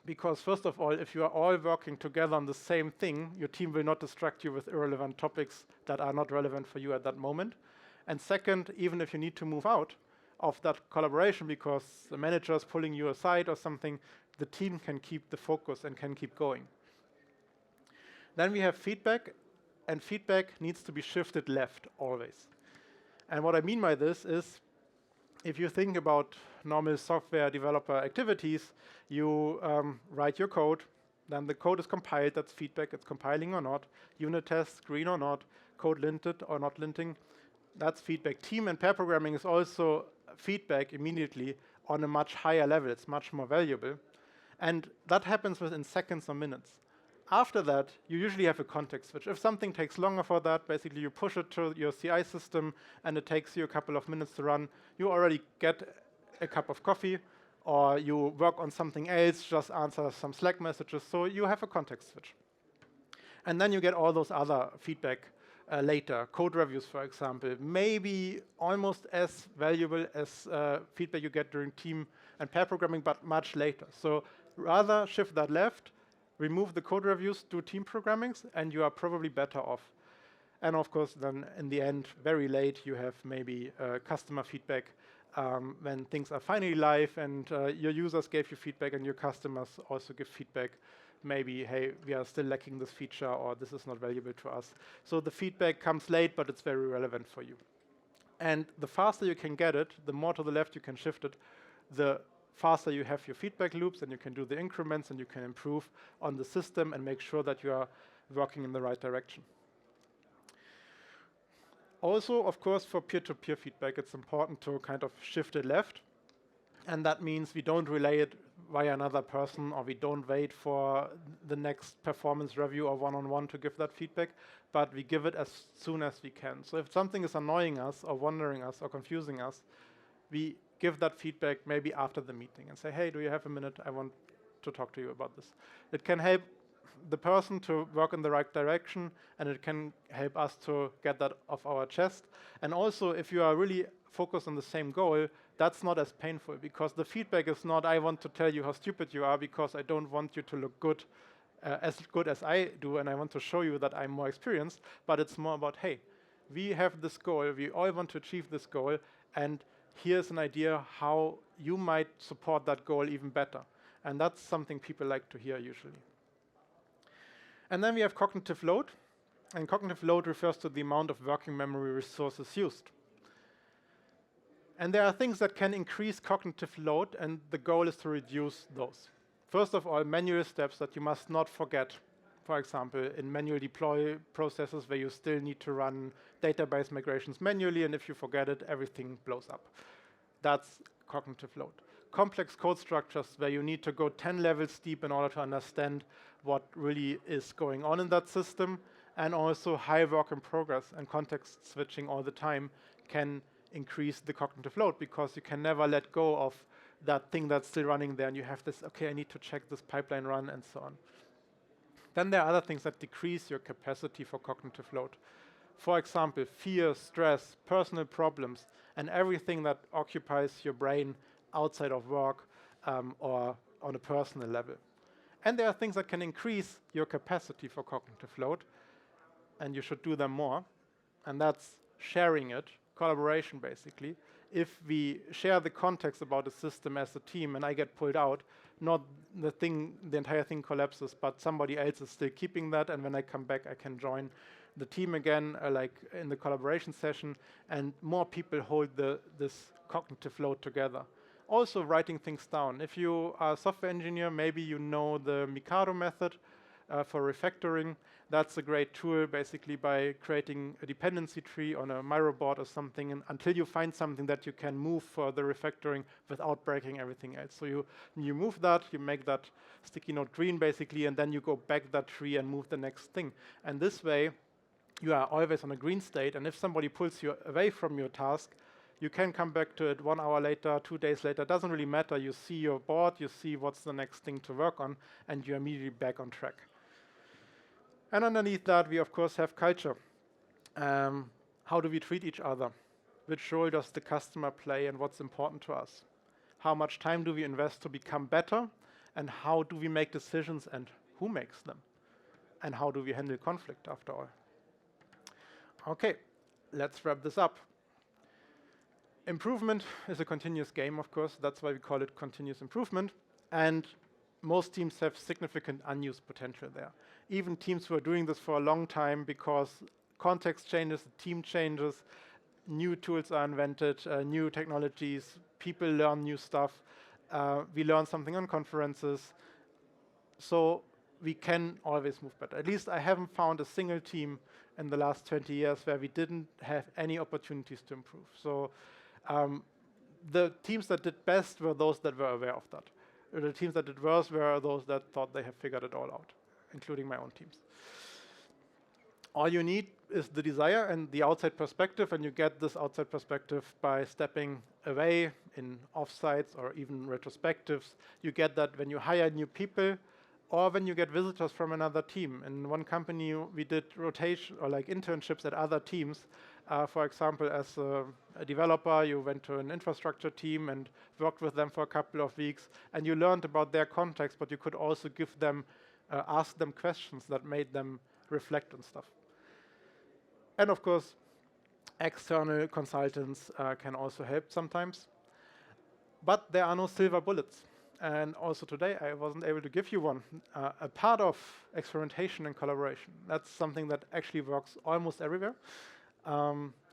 because first of all, if you are all working together on the same thing, your team will not distract you with irrelevant topics that are not relevant for you at that moment. And second, even if you need to move out of that collaboration because the manager is pulling you aside or something, the team can keep the focus and can keep going. Then we have feedback, and feedback needs to be shifted left always. And what I mean by this is, if you think about normal software developer activities, you write your code, then the code is compiled, that's feedback, it's compiling or not, unit tests, green or not, code linted or not linting, that's feedback. Team and pair programming is also feedback immediately on a much higher level, it's much more valuable. And that happens within seconds or minutes. After that, you usually have a context switch. If something takes longer for that, basically you push it to your CI system and it takes you a couple of minutes to run, you already get a cup of coffee, or you work on something else, just answer some Slack messages, so you have a context switch. And then you get all those other feedback later. Code reviews, for example, maybe almost as valuable as feedback you get during team and pair programming, but much later. So rather shift that left, remove the code reviews, do team programmings, and you are probably better off. And of course, then in the end, very late, you have maybe customer feedback when things are finally live and your users gave you feedback and your customers also give feedback. Maybe, hey, we are still lacking this feature or this is not valuable to us. So the feedback comes late, but it's very relevant for you. And the faster you can get it, the more to the left you can shift it, the faster you have your feedback loops and you can do the increments and you can improve on the system and make sure that you are working in the right direction. Also, of course, for peer-to-peer feedback, it's important to kind of shift it left. And that means we don't relay it via another person, or we don't wait for the next performance review or one-on-one to give that feedback, but we give it as soon as we can. So if something is annoying us or wondering us or confusing us, we give that feedback maybe after the meeting and say, hey, do you have a minute? I want to talk to you about this. It can help the person to work in the right direction, and it can help us to get that off our chest. And also, if you are really focused on the same goal, that's not as painful, because the feedback is not, I want to tell you how stupid you are because I don't want you to look good as I do, and I want to show you that I'm more experienced, but it's more about, hey, we have this goal, we all want to achieve this goal, and here's an idea how you might support that goal even better. And that's something people like to hear usually. And then we have cognitive load. And cognitive load refers to the amount of working memory resources used. And there are things that can increase cognitive load, and the goal is to reduce those. First of all, manual steps that you must not forget. For example, in manual deploy processes where you still need to run database migrations manually, and if you forget it, everything blows up. That's cognitive load. Complex code structures where you need to go 10 levels deep in order to understand what really is going on in that system, and also high work in progress and context switching all the time can increase the cognitive load, because you can never let go of that thing that's still running there, and you have this, okay, I need to check this pipeline run, and so on. Then there are other things that decrease your capacity for cognitive load. For example, fear, stress, personal problems, and everything that occupies your brain outside of work or on a personal level. And there are things that can increase your capacity for cognitive load, and you should do them more. And that's sharing it, collaboration basically. If we share the context about a system as a team and I get pulled out, not the entire thing collapses, but somebody else is still keeping that, and when I come back I can join the team again, like in the collaboration session, and more people hold this cognitive load together. Also writing things down. If you are a software engineer, maybe you know the Mikado method for refactoring. That's a great tool, basically by creating a dependency tree on a Miro board or something, and until you find something that you can move for the refactoring without breaking everything else. So you move that, you make that sticky note green basically, and then you go back that tree and move the next thing. And this way, you are always on a green state, and if somebody pulls you away from your task, you can come back to it 1 hour later, 2 days later. It doesn't really matter. You see your board, you see what's the next thing to work on, and you're immediately back on track. And underneath that, we of course have culture. How do we treat each other? Which role does the customer play, and what's important to us? How much time do we invest to become better? And how do we make decisions, and who makes them? And how do we handle conflict, after all? Okay, let's wrap this up. Improvement is a continuous game, of course. That's why we call it continuous improvement. And most teams have significant unused potential there. Even teams who are doing this for a long time, because context changes, the team changes, new tools are invented, new technologies, people learn new stuff. We learn something on conferences. So we can always move better. At least I haven't found a single team in the last 20 years where we didn't have any opportunities to improve. So the teams that did best were those that were aware of that. The teams that did worse were those that thought they have figured it all out, including my own teams. All you need is the desire and the outside perspective, and you get this outside perspective by stepping away in offsites or even retrospectives. You get that when you hire new people or when you get visitors from another team. In one company, we did rotation or like internships at other teams. For example, as a developer, you went to an infrastructure team and worked with them for a couple of weeks, and you learned about their context, but you could also give them, ask them questions that made them reflect on stuff. And of course, external consultants can also help sometimes. But there are no silver bullets. And also today, I wasn't able to give you one. A part of experimentation and collaboration, that's something that actually works almost everywhere,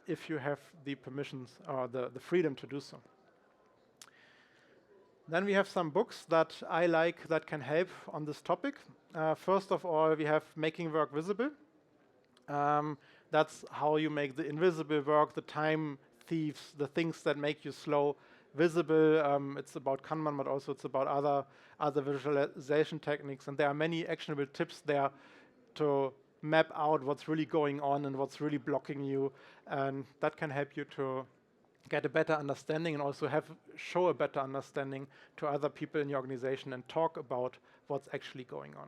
if you have the permissions or the freedom to do so. Then we have some books that I like that can help on this topic. First of all, we have Making Work Visible. That's how you make the invisible work, the time thieves, the things that make you slow, visible. It's about Kanban, but also it's about other visualization techniques. And there are many actionable tips there to map out what's really going on and what's really blocking you. And that can help you to get a better understanding and also show a better understanding to other people in your organization and talk about what's actually going on.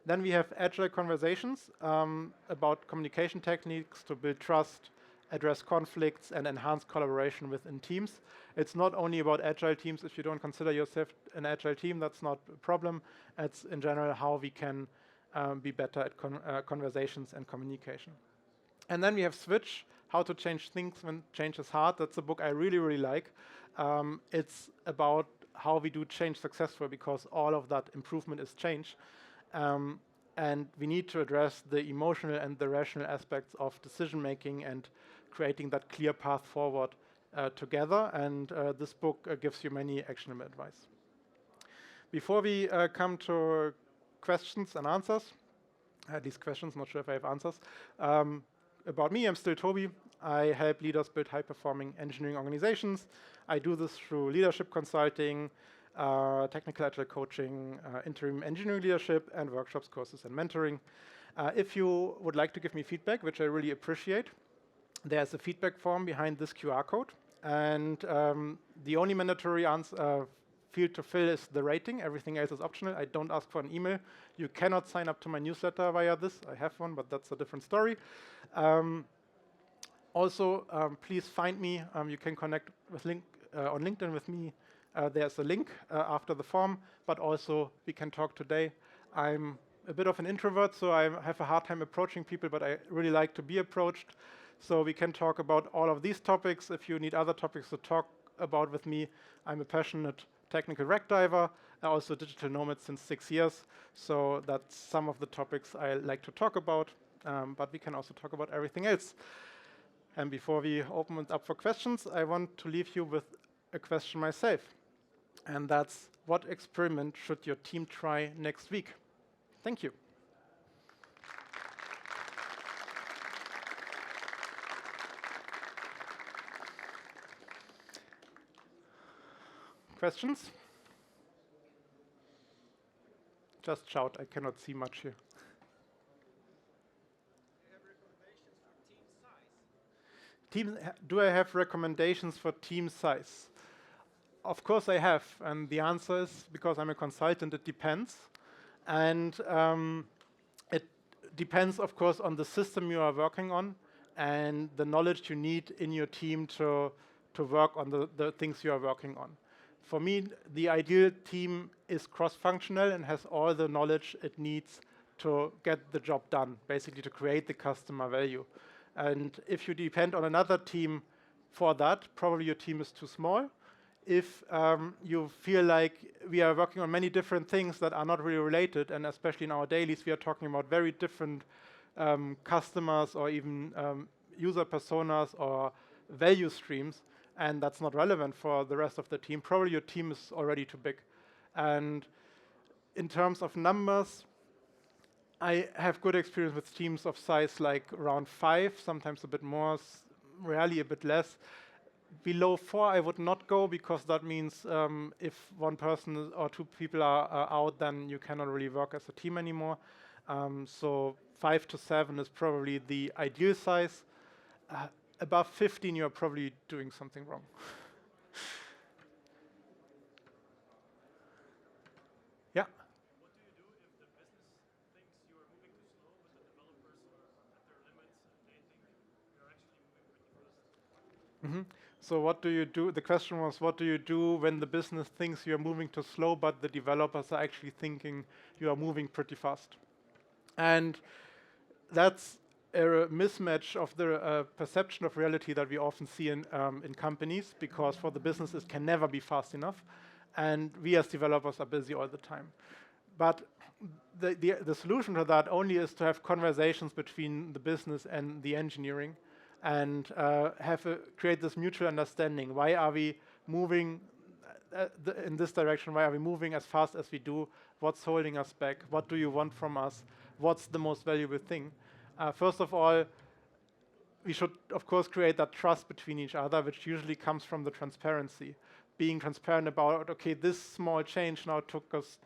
Then we have agile conversations about communication techniques to build trust, address conflicts, and enhance collaboration within teams. It's not only about agile teams. If you don't consider yourself an agile team, that's not a problem. It's in general how we can be better at conversations and communication. And then we have Switch, How to Change Things When Change is Hard. That's a book I really, really like. It's about how we do change successful, because all of that improvement is change. And we need to address the emotional and the rational aspects of decision-making and creating that clear path forward together. And this book gives you many actionable advice. Before we come to questions and answers, at least questions, not sure if I have answers, about me, I'm still Toby. I help leaders build high-performing engineering organizations. I do this through leadership consulting, technical agile coaching, interim engineering leadership, and workshops, courses, and mentoring. If you would like to give me feedback, which I really appreciate, there's a feedback form behind this QR code. And the only mandatory field to fill is the rating. Everything else is optional. I don't ask for an email. You cannot sign up to my newsletter via this. I have one, but that's a different story. Also, please find me. You can connect with on LinkedIn with me. There's a link after the form, but also we can talk today. I'm a bit of an introvert, so I have a hard time approaching people, but I really like to be approached. So we can talk about all of these topics. If you need other topics to talk about with me, I'm a passionate technical wreck diver, also a digital nomad since 6 years. So that's some of the topics I like to talk about, but we can also talk about everything else. And before we open it up for questions, I want to leave you with a question myself. And that's, what experiment should your team try next week? Thank you. Questions? Just shout, I cannot see much here. Do I have recommendations for team size? Of course I have, and the answer is, because I'm a consultant, it depends. And it depends, of course, on the system you are working on and the knowledge you need in your team to work on the things you are working on. For me, the ideal team is cross-functional and has all the knowledge it needs to get the job done, basically to create the customer value. And if you depend on another team for that, probably your team is too small. If you feel like we are working on many different things that are not really related, and especially in our dailies, we are talking about very different customers or even user personas or value streams, and that's not relevant for the rest of the team, probably your team is already too big. And in terms of numbers, I have good experience with teams of size like around 5, sometimes a bit more, rarely a bit less. Below 4, I would not go, because that means if one person or 2 people are out, then you cannot really work as a team anymore. So 5 to 7 is probably the ideal size. Above 15, you're probably doing something wrong. Yeah. What do you do if the business thinks you are moving too slow, but the developers are at their limits and they think you're actually moving pretty fast? So what do you do? The question was, what do you do when the business thinks you're moving too slow, but the developers are actually thinking you are moving pretty fast? And that's a mismatch of the perception of reality that we often see in companies, because for the business it can never be fast enough, and we as developers are busy all the time. But the solution to that only is to have conversations between the business and the engineering, and create this mutual understanding. Why are we moving in this direction? Why are we moving as fast as we do? What's holding us back? What do you want from us? What's the most valuable thing? First of all, we should, of course, create that trust between each other, which usually comes from the transparency. Being transparent about, okay, this small change now took us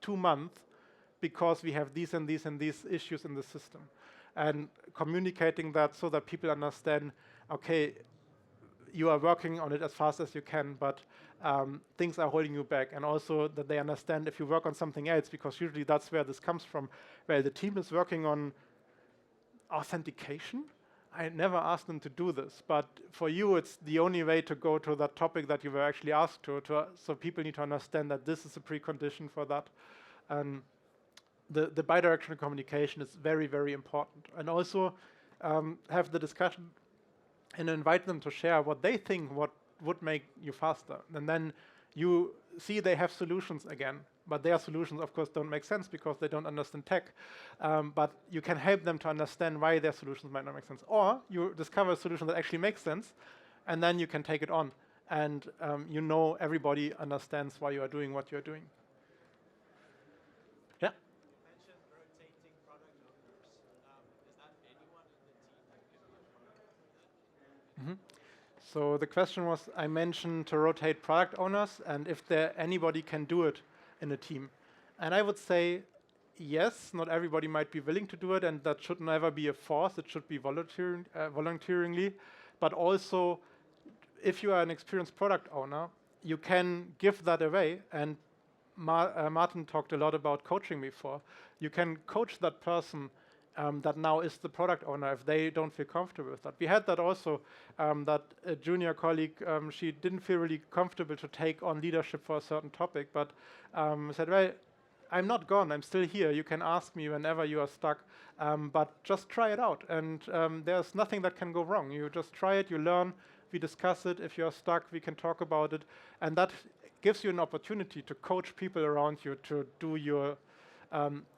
2 months because we have these and these and these issues in the system. And communicating that so that people understand, okay, you are working on it as fast as you can, but things are holding you back. And also that they understand if you work on something else, because usually that's where this comes from. Well, the team is working on authentication. I never asked them to do this, but for you, it's the only way to go to that topic that you were actually asked to so people need to understand that this is a precondition for that. The bidirectional communication is very, very important. And also have the discussion and invite them to share what they think what would make you faster. And then you see they have solutions again, but their solutions, of course, don't make sense because they don't understand tech. But you can help them to understand why their solutions might not make sense. Or you discover a solution that actually makes sense, and then you can take it on. And you know everybody understands why you are doing what you're doing. Yeah? You mentioned rotating product owners. Is that anyone in the team that could be a product owner? So the question was, I mentioned to rotate product owners, and if anybody can do it in a team. And I would say, yes, not everybody might be willing to do it, and that should never be a force. It should be volunteeringly. But also, if you are an experienced product owner, you can give that away, and Martin talked a lot about coaching before. You can coach that person that now is the product owner if they don't feel comfortable with that. We had that also, that a junior colleague, she didn't feel really comfortable to take on leadership for a certain topic, but said, well, I'm not gone, I'm still here. You can ask me whenever you are stuck, but just try it out. And there's nothing that can go wrong. You just try it, you learn, we discuss it. If you're stuck, we can talk about it. And that gives you an opportunity to coach people around you to do your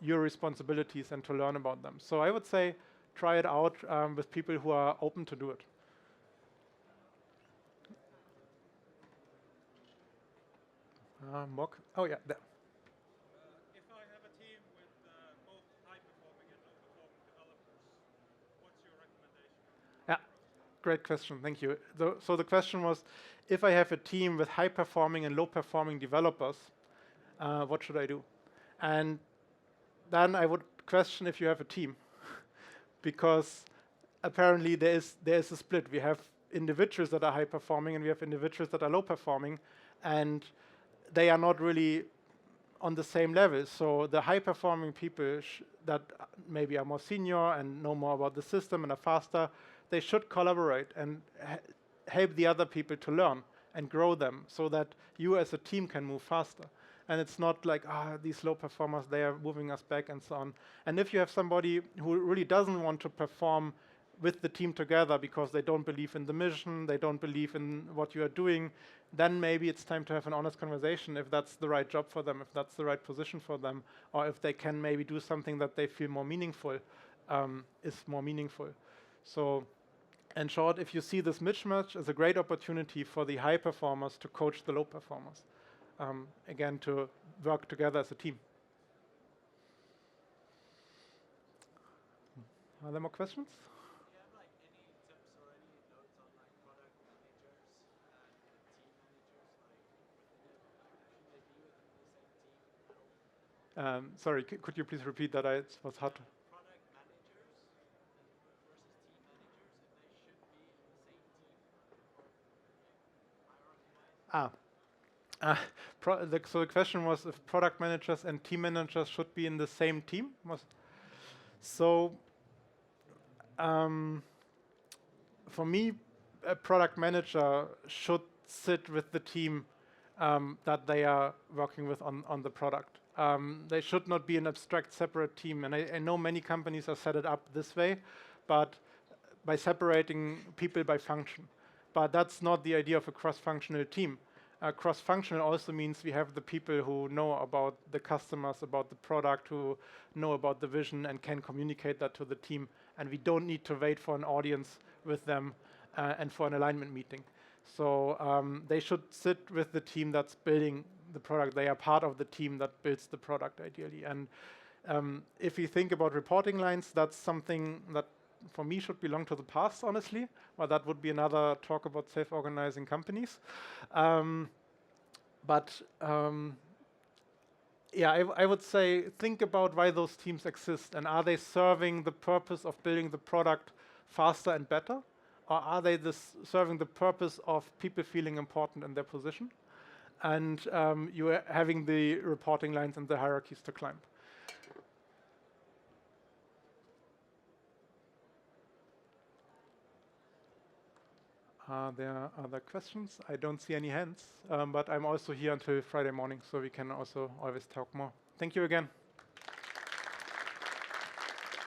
responsibilities and to learn about them. So I would say try it out with people who are open to do it. Mock? Oh yeah, there. If I have a team with both high-performing and low-performing developers, what's your recommendation? Yeah, great question, thank you. So the question was, if I have a team with high-performing and low-performing developers, what should I do? And then I would question if you have a team, because apparently there is a split. We have individuals that are high-performing and we have individuals that are low-performing, and they are not really on the same level. So the high-performing people that maybe are more senior and know more about the system and are faster, they should collaborate and help the other people to learn and grow them so that you as a team can move faster. And it's not like, these low performers, they are moving us back and so on. And if you have somebody who really doesn't want to perform with the team together because they don't believe in the mission, they don't believe in what you are doing, then maybe it's time to have an honest conversation if that's the right job for them, if that's the right position for them, or if they can maybe do something that they feel more meaningful, is more meaningful. So in short, if you see this mismatch as a great opportunity for the high performers to coach the low performers. Again, to work together as a team. Are there more questions? Do you have like any tips or any notes on like product managers and team managers, like should they be within the same team at all? Sorry, could you please repeat that? It was hard. Product managers versus team managers, if they should be in the same team or hierarchy-wise? So the question was if product managers and team managers should be in the same team. So for me, a product manager should sit with the team that they are working with on the product. They should not be an abstract separate team. And I know many companies are set it up this way, but by separating people by function. But that's not the idea of a cross-functional team. Cross-functional also means we have the people who know about the customers, about the product, who know about the vision and can communicate that to the team. And we don't need to wait for an audience with them and for an alignment meeting. So they should sit with the team that's building the product. They are part of the team that builds the product ideally. And if you think about reporting lines, that's something that for me should belong to the past, honestly. Well, that would be another talk about self-organizing companies. Yeah, I would say think about why those teams exist, and are they serving the purpose of building the product faster and better, or are they serving the purpose of people feeling important in their position, and you are having the reporting lines and the hierarchies to climb. Are there other questions? I don't see any hands, but I'm also here until Friday morning, so we can also always talk more. Thank you again.